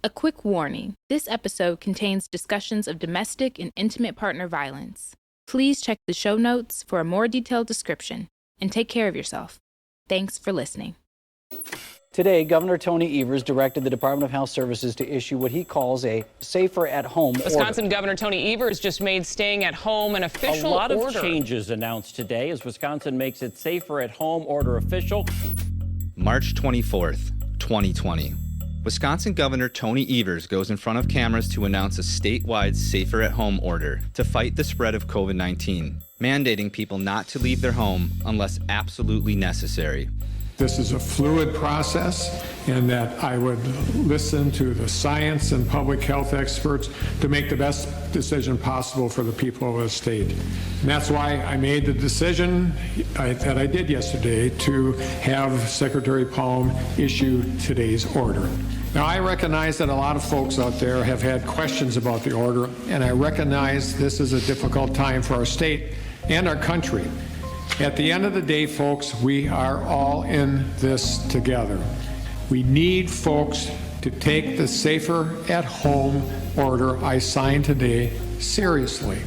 A quick warning, this episode contains discussions of domestic and intimate partner violence. Please check the show notes for a more detailed description, and take care of yourself. Thanks for listening. Today, Governor Tony Evers directed the Department of Health Services to issue what he calls a safer at home order. Wisconsin Governor Tony Evers just made staying at home an official order. A lot of changes announced today as Wisconsin makes its safer at home order official. March 24th, 2020. Wisconsin Governor Tony Evers goes in front of cameras to announce a statewide safer at home order to fight the spread of COVID-19, mandating people not to leave their home unless absolutely necessary. This is a fluid process, and that I would listen to the science and public health experts to make the best decision possible for the people of the state. And that's why I made the decision that I did yesterday to have Secretary Palm issue today's order. Now, I recognize that a lot of folks out there have had questions about the order, and I recognize this is a difficult time for our state and our country. At the end of the day, folks, we are all in this together. We need folks to take the safer at home order I signed today seriously.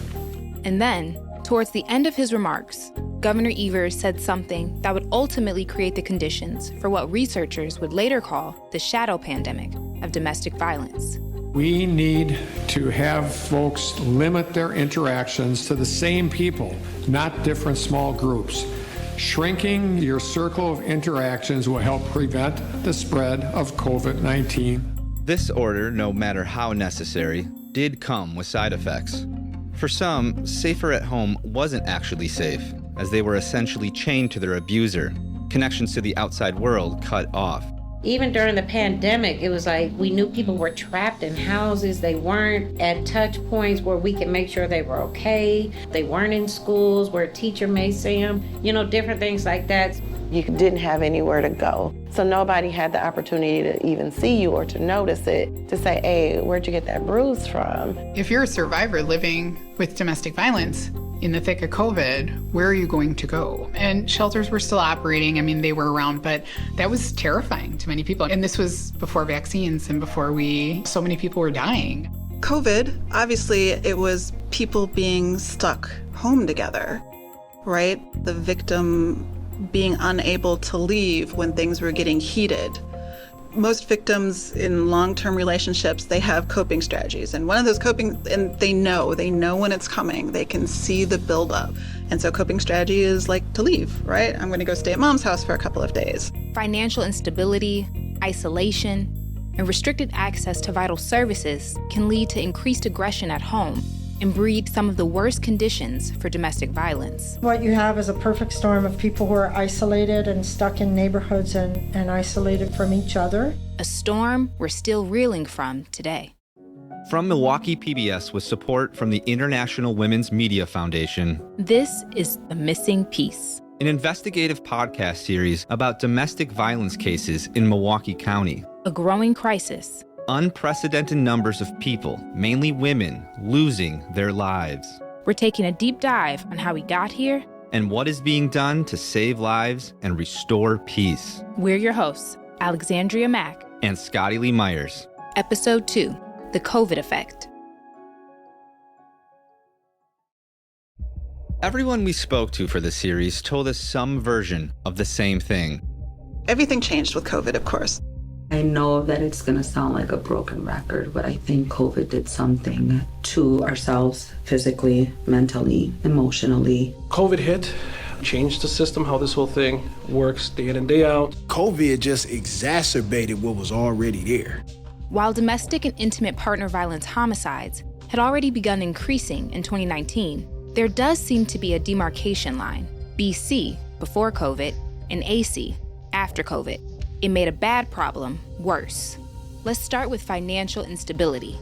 And then, towards the end of his remarks, Governor Evers said something that would ultimately create the conditions for what researchers would later call the shadow pandemic of domestic violence. We need to have folks limit their interactions to the same people, not different small groups. Shrinking your circle of interactions will help prevent the spread of COVID-19. This order, no matter how necessary, did come with side effects. For some, safer at home wasn't actually safe, as they were essentially chained to their abuser, connections to the outside world cut off. Even during the pandemic, it was like we knew people were trapped in houses. They weren't at touch points where we could make sure they were okay. They weren't in schools where a teacher may see them, different things like that. You didn't have anywhere to go. So nobody had the opportunity to even see you or to notice it, to say, hey, where'd you get that bruise from? If you're a survivor living with domestic violence, in the thick of COVID, where are you going to go? And shelters were still operating. I mean, they were around, but that was terrifying to many people. And this was before vaccines and before so many people were dying. COVID, obviously, it was people being stuck home together, right? The victim being unable to leave when things were getting heated. Most victims in long-term relationships, they have coping strategies. And one of those and they know when it's coming. They can see the buildup. And so coping strategy is like to leave, right? I'm going to go stay at mom's house for a couple of days. Financial instability, isolation, and restricted access to vital services can lead to increased aggression at home and breed some of the worst conditions for domestic violence. What you have is a perfect storm of people who are isolated and stuck in neighborhoods and isolated from each other. A storm we're still reeling from today. From Milwaukee PBS with support from the International Women's Media Foundation. This is The Missing Piece, an investigative podcast series about domestic violence cases in Milwaukee County. A growing crisis. Unprecedented numbers of people, mainly women, losing their lives. We're taking a deep dive on how we got here and what is being done to save lives and restore peace. We're your hosts, Alexandria Mack and Scotty Lee Myers. Episode 2, The COVID Effect. Everyone we spoke to for the series told us some version of the same thing. Everything changed with COVID, of course. I know that it's going to sound like a broken record, but I think COVID did something to ourselves physically, mentally, emotionally. COVID hit, changed the system, how this whole thing works day in and day out. COVID just exacerbated what was already there. While domestic and intimate partner violence homicides had already begun increasing in 2019, there does seem to be a demarcation line, BC, before COVID, and AC, after COVID. It made a bad problem worse. Let's start with financial instability.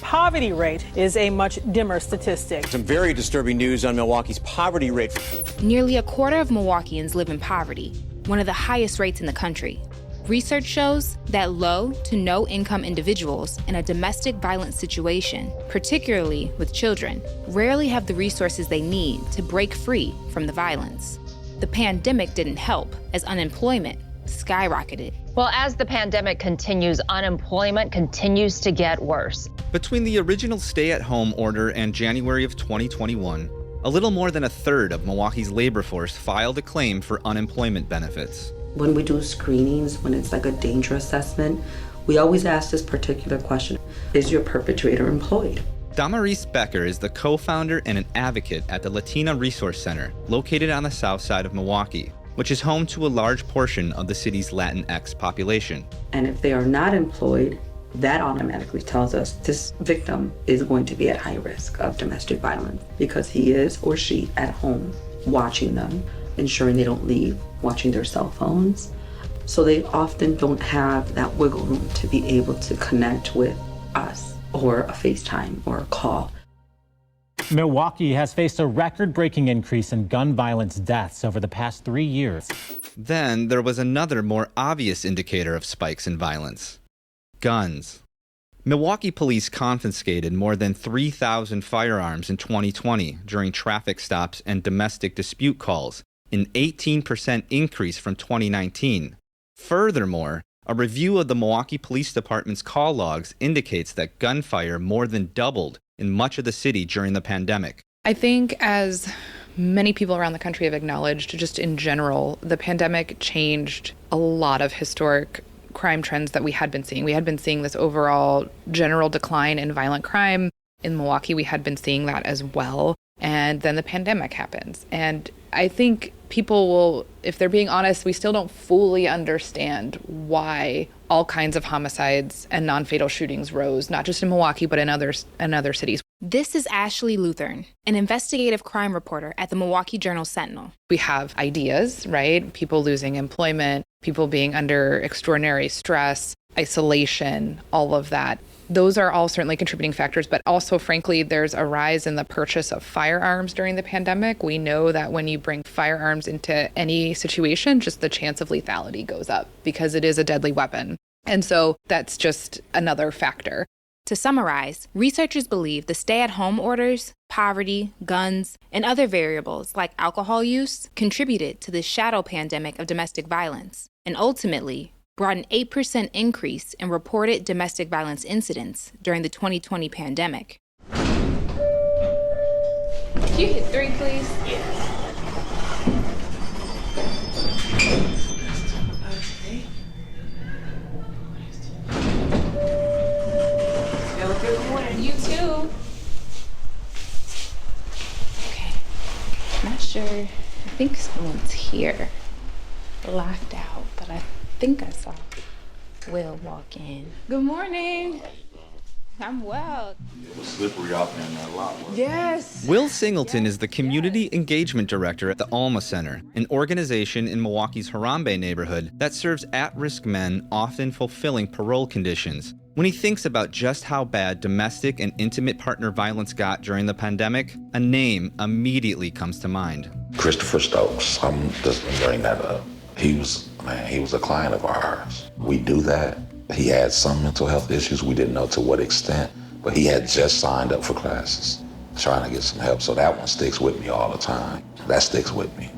Poverty rate is a much dimmer statistic. Some very disturbing news on Milwaukee's poverty rate. Nearly a quarter of Milwaukeeans live in poverty, one of the highest rates in the country. Research shows that low to no income individuals in a domestic violence situation, particularly with children, rarely have the resources they need to break free from the violence. The pandemic didn't help, as unemployment, skyrocketed. Well, as the pandemic continues, unemployment continues to get worse. Between the original stay-at-home order and January of 2021, a little more than a third of Milwaukee's labor force filed a claim for unemployment benefits. When we do screenings, when it's like a danger assessment, we always ask this particular question: is your perpetrator employed? Damaris Becker is the co-founder and an advocate at the Latina Resource Center, located on the south side of Milwaukee, which is home to a large portion of the city's Latinx population. And if they are not employed, that automatically tells us this victim is going to be at high risk of domestic violence because he is or she at home watching them, ensuring they don't leave, watching their cell phones. So they often don't have that wiggle room to be able to connect with us or a FaceTime or a call. Milwaukee has faced a record-breaking increase in gun violence deaths over the past 3 years. Then there was another more obvious indicator of spikes in violence: guns. Milwaukee police confiscated more than 3,000 firearms in 2020 during traffic stops and domestic dispute calls, an 18% increase from 2019. Furthermore, a review of the Milwaukee Police Department's call logs indicates that gunfire more than doubled in much of the city during the pandemic. I think, as many people around the country have acknowledged, just in general, the pandemic changed a lot of historic crime trends that we had been seeing. We had been seeing this overall general decline in violent crime. In Milwaukee, we had been seeing that as well. And then the pandemic happens. And I think people will, if they're being honest, we still don't fully understand why all kinds of homicides and non-fatal shootings rose, not just in Milwaukee, but in other cities. This is Ashley Lutheran, an investigative crime reporter at the Milwaukee Journal-Sentinel. We have ideas, right? People losing employment, people being under extraordinary stress, isolation, all of that. Those are all certainly contributing factors, but also, frankly, there's a rise in the purchase of firearms during the pandemic. We know that when you bring firearms into any situation, just the chance of lethality goes up because it is a deadly weapon. And so that's just another factor. To summarize, researchers believe the stay-at-home orders, poverty, guns, and other variables like alcohol use contributed to the shadow pandemic of domestic violence, and ultimately brought an 8% increase in reported domestic violence incidents during the 2020 pandemic. Can you hit 3, please? Yes. Good morning. You too. Okay. Not sure. I think someone's here. Locked out, but I think I saw Will walk in. Good morning. I'm well. It was slippery out there in that lot. Yes. Will Singleton is the Community Engagement Director at the Alma Center, an organization in Milwaukee's Harambe neighborhood that serves at-risk men often fulfilling parole conditions. When he thinks about just how bad domestic and intimate partner violence got during the pandemic, a name immediately comes to mind. Christopher Stokes. I'm just gonna bring that up. He was a client of ours. We do that. He had some mental health issues. We didn't know to what extent, but he had just signed up for classes, trying to get some help. So that one sticks with me all the time. That sticks with me.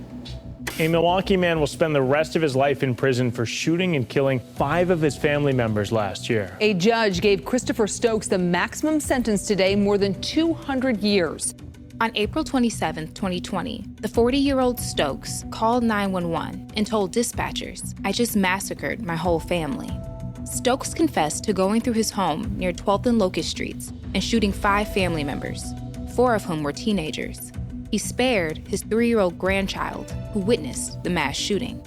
A Milwaukee man will spend the rest of his life in prison for shooting and killing 5 of his family members last year. A judge gave Christopher Stokes the maximum sentence today, more than 200 years. On April 27, 2020, the 40-year-old Stokes called 911 and told dispatchers, "I just massacred my whole family." Stokes confessed to going through his home near 12th and Locust Streets and shooting 5 family members, 4 of whom were teenagers. He spared his 3-year-old grandchild, who witnessed the mass shooting.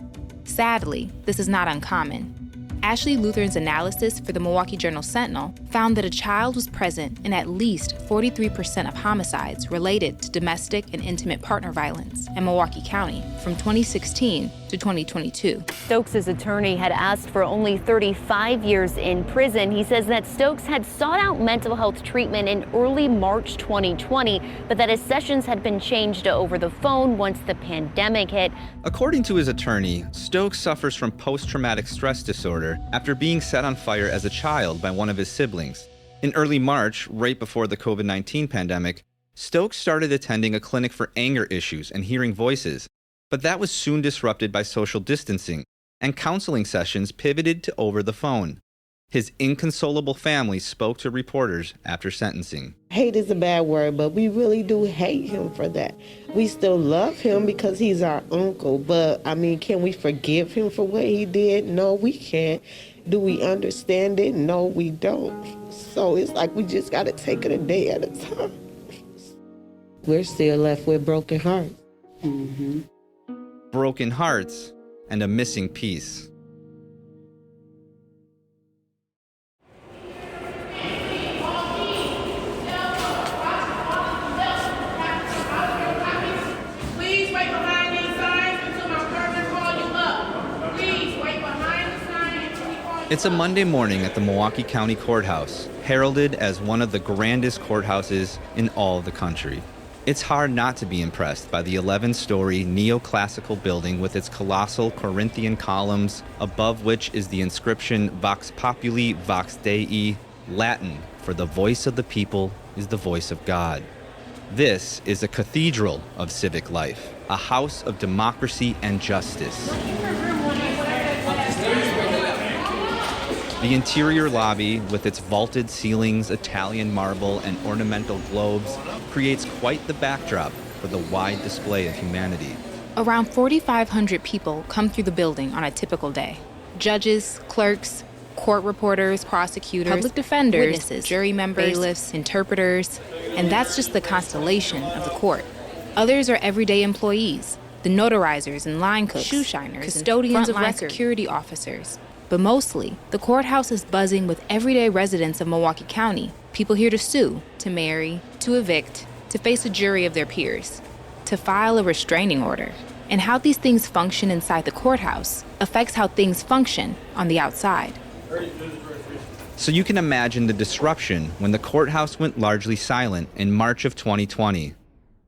Sadly, this is not uncommon. Ashley Lutheran's analysis for the Milwaukee Journal-Sentinel found that a child was present in at least 43% of homicides related to domestic and intimate partner violence in Milwaukee County from 2016 to 2022. Stokes' attorney had asked for only 35 years in prison. He says that Stokes had sought out mental health treatment in early March 2020, but that his sessions had been changed to over the phone once the pandemic hit. According to his attorney, Stokes suffers from post-traumatic stress disorder after being set on fire as a child by one of his siblings. In early March, right before the COVID-19 pandemic, Stokes started attending a clinic for anger issues and hearing voices, but that was soon disrupted by social distancing. and counseling sessions pivoted to over the phone. His inconsolable family spoke to reporters after sentencing. Hate is a bad word, but we really do hate him for that. We still love him because he's our uncle, but I mean, can we forgive him for what he did? No, we can't. Do we understand it? No, we don't. So it's like we just got to take it a day at a time. We're still left with broken hearts. Mm-hmm. Broken hearts and a missing piece. Please wait behind these signs until my partner calls you up. Please wait behind the sign until he calls you up. It's a Monday morning at the Milwaukee County Courthouse, heralded as one of the grandest courthouses in all of the country. It's hard not to be impressed by the 11-story neoclassical building with its colossal Corinthian columns, above which is the inscription Vox Populi, Vox Dei, Latin for the voice of the people is the voice of God. This is a cathedral of civic life, a house of democracy and justice. The interior lobby, with its vaulted ceilings, Italian marble, and ornamental globes, creates quite the backdrop for the wide display of humanity. Around 4,500 people come through the building on a typical day. Judges, clerks, court reporters, prosecutors, public defenders, witnesses, jury members, bailiffs, interpreters, and that's just the constellation of the court. Others are everyday employees, the notarizers and line cooks, shoe shiners, custodians of record, security officers. But mostly, the courthouse is buzzing with everyday residents of Milwaukee County, people here to sue, to marry, to evict, to face a jury of their peers, to file a restraining order. And how these things function inside the courthouse affects how things function on the outside. So you can imagine the disruption when the courthouse went largely silent in March of 2020,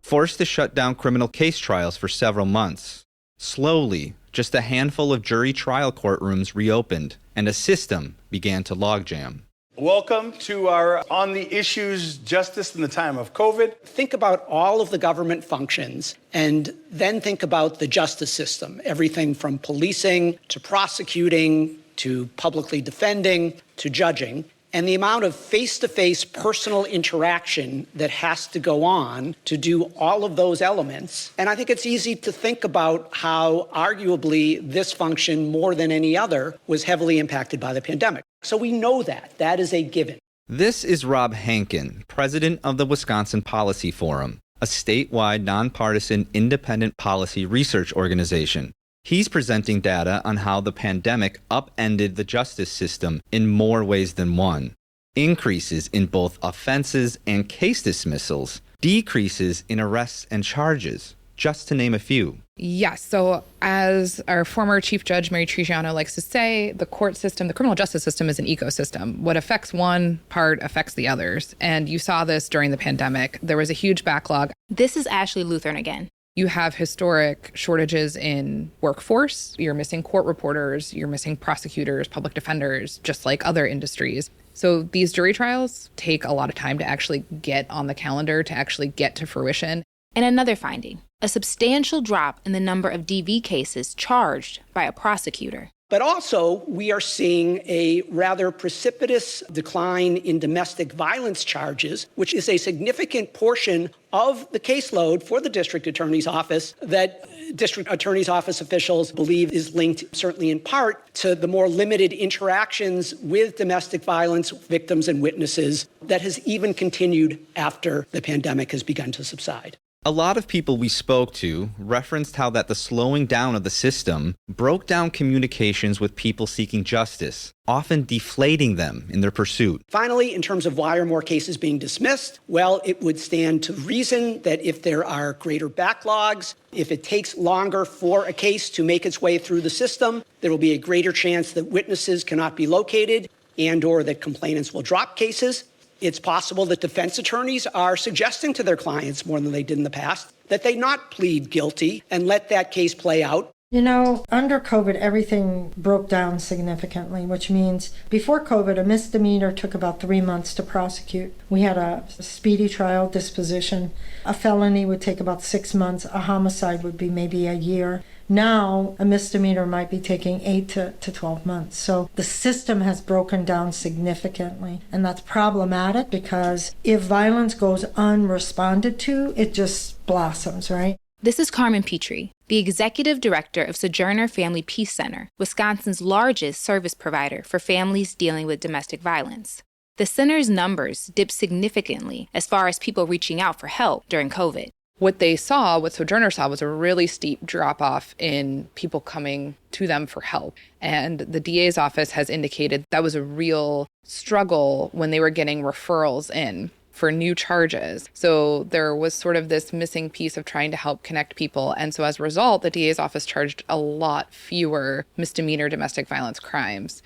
forced to shut down criminal case trials for several months. Slowly, just a handful of jury trial courtrooms reopened, and a system began to logjam. Welcome to our On the Issues Justice in the Time of COVID. Think about all of the government functions and then think about the justice system, everything from policing to prosecuting to publicly defending to judging. And the amount of face-to-face personal interaction that has to go on to do all of those elements. And I think it's easy to think about how arguably this function, more than any other, was heavily impacted by the pandemic. So we know that. That is a given. This is Rob Hankin, president of the Wisconsin Policy Forum, a statewide nonpartisan independent policy research organization. He's presenting data on how the pandemic upended the justice system in more ways than one. Increases in both offenses and case dismissals, decreases in arrests and charges, just to name a few. Yes. So as our former Chief Judge Mary Trigiano likes to say, the court system, the criminal justice system is an ecosystem. What affects one part affects the others. And you saw this during the pandemic. There was a huge backlog. This is Ashley Lutheran again. You have historic shortages in workforce. You're missing court reporters. You're missing prosecutors, public defenders, just like other industries. So these jury trials take a lot of time to actually get on the calendar, to actually get to fruition. And another finding, a substantial drop in the number of DV cases charged by a prosecutor. But also, we are seeing a rather precipitous decline in domestic violence charges, which is a significant portion of the caseload for the district attorney's office that district attorney's office officials believe is linked, certainly in part, to the more limited interactions with domestic violence victims and witnesses that has even continued after the pandemic has begun to subside. A lot of people we spoke to referenced how that the slowing down of the system broke down communications with people seeking justice, often deflating them in their pursuit. Finally, in terms of why are more cases being dismissed, well, it would stand to reason that if there are greater backlogs, if it takes longer for a case to make its way through the system, there will be a greater chance that witnesses cannot be located and/or that complainants will drop cases. It's possible that defense attorneys are suggesting to their clients more than they did in the past that they not plead guilty and let that case play out. You know, under COVID, everything broke down significantly, which means before COVID, a misdemeanor took about 3 months to prosecute. We had a speedy trial disposition. A felony would take about 6 months. A homicide would be maybe a year. Now, a misdemeanor might be taking 8 to 12 months. So the system has broken down significantly. And that's problematic because if violence goes unresponded to, it just blossoms, right? This is Carmen Petrie, the executive director of Sojourner Family Peace Center, Wisconsin's largest service provider for families dealing with domestic violence. The center's numbers dipped significantly as far as people reaching out for help during COVID. What Sojourner saw, was a really steep drop-off in people coming to them for help. And the DA's office has indicated that was a real struggle when they were getting referrals in for new charges. So there was sort of this missing piece of trying to help connect people. And so as a result, the DA's office charged a lot fewer misdemeanor domestic violence crimes.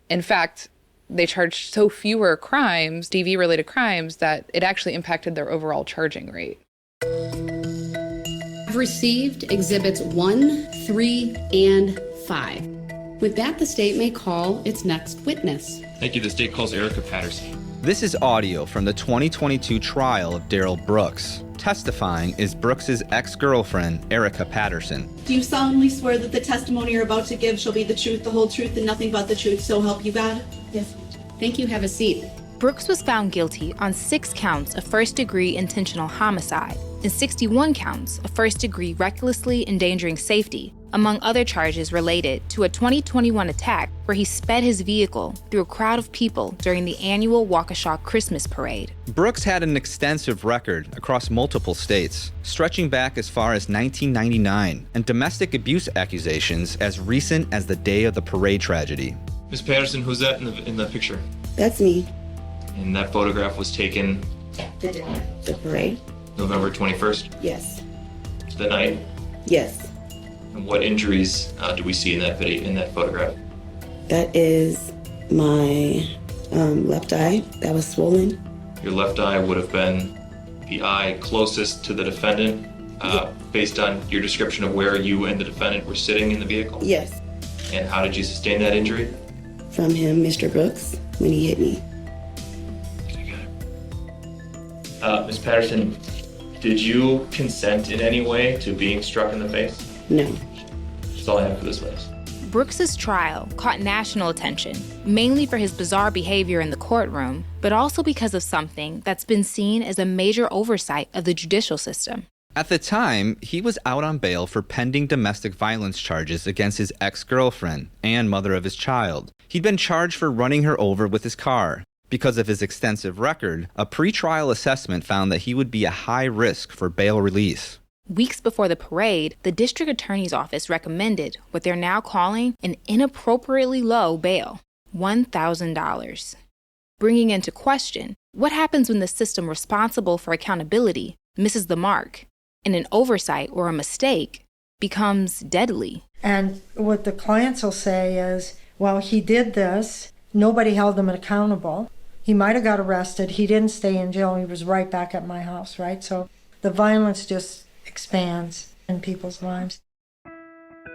In fact, they charged so fewer crimes, DV-related crimes, that it actually impacted their overall charging rate. I've received Exhibits 1, 3, and 5. With that, the state may call its next witness. Thank you. The state calls Erica Patterson. This is audio from the 2022 trial of Darrell Brooks. Testifying is Brooks's ex-girlfriend, Erica Patterson. Do you solemnly swear that the testimony you're about to give shall be the truth, the whole truth, and nothing but the truth, so help you God? Yes. Thank you. Have a seat. Brooks was found guilty on 6 counts of first-degree intentional homicide and 61 counts of first-degree recklessly endangering safety, among other charges related to a 2021 attack where he sped his vehicle through a crowd of people during the annual Waukesha Christmas parade. Brooks had an extensive record across multiple states, stretching back as far as 1999, and domestic abuse accusations as recent as the day of the parade tragedy. Ms. Patterson, who's that in the picture? That's me. And that photograph was taken? The parade? November 21st? Yes. The night? Yes. And what injuries do we see in that photograph? That is my left eye that was swollen. Your left eye would have been the eye closest to the defendant, based on your description of where you and the defendant were sitting in the vehicle? Yes. And how did you sustain that injury? From him, Mr. Brooks, when he hit me. Ms. Patterson, did you consent in any way to being struck in the face? No. That's all I have for this witness. Brooks's trial caught national attention, mainly for his bizarre behavior in the courtroom, but also because of something that's been seen as a major oversight of the judicial system. At the time, he was out on bail for pending domestic violence charges against his ex-girlfriend and mother of his child. He'd been charged for running her over with his car. Because of his extensive record, a pretrial assessment found that he would be a high risk for bail release. Weeks before the parade, the district attorney's office recommended what they're now calling an inappropriately low bail, $1,000. Bringing into question, what happens when the system responsible for accountability misses the mark, and an oversight or a mistake becomes deadly? And what the clients will say is, well, he did this, nobody held him accountable. He might have got arrested. He didn't stay in jail. He was right back at my house, right? So the violence just expands in people's lives.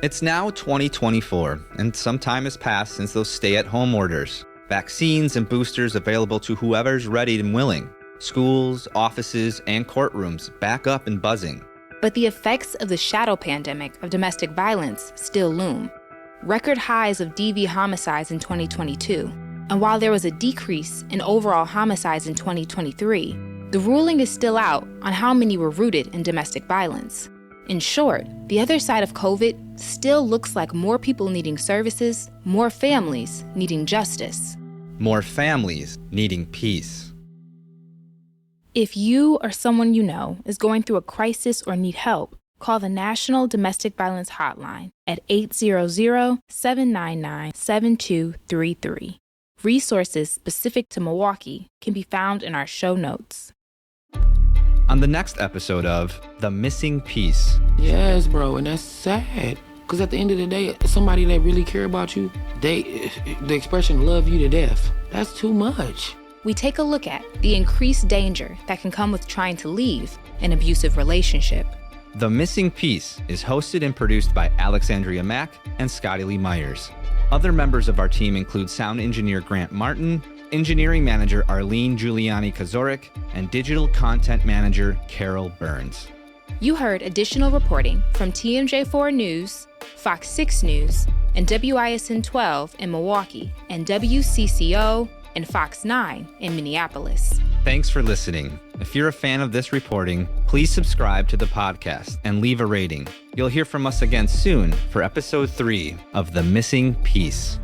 It's now 2024, and some time has passed since those stay-at-home orders. Vaccines and boosters available to whoever's ready and willing. Schools, offices, and courtrooms back up and buzzing. But the effects of the shadow pandemic of domestic violence still loom. Record highs of DV homicides in 2022. And while there was a decrease in overall homicides in 2023, the ruling is still out on how many were rooted in domestic violence. In short, the other side of COVID still looks like more people needing services, more families needing justice. More families needing peace. If you or someone you know is going through a crisis or need help, call the National Domestic Violence Hotline at 800-799-7233. Resources specific to Milwaukee can be found in our show notes. On the next episode of The Missing Piece. Yes, bro, and that's sad. Because at the end of the day, somebody that really care about you, the expression love you to death, that's too much. We take a look at the increased danger that can come with trying to leave an abusive relationship. The Missing Piece is hosted and produced by Alexandria Mack and Scotty Lee Myers. Other members of our team include sound engineer Grant Martin, engineering manager Arlene Giuliani-Kazorik, and digital content manager Carol Burns. You heard additional reporting from TMJ4 News, Fox 6 News, and WISN 12 in Milwaukee, and WCCO and Fox 9 in Minneapolis. Thanks for listening. If you're a fan of this reporting, please subscribe to the podcast and leave a rating. You'll hear from us again soon for episode 3 of The Missing Piece.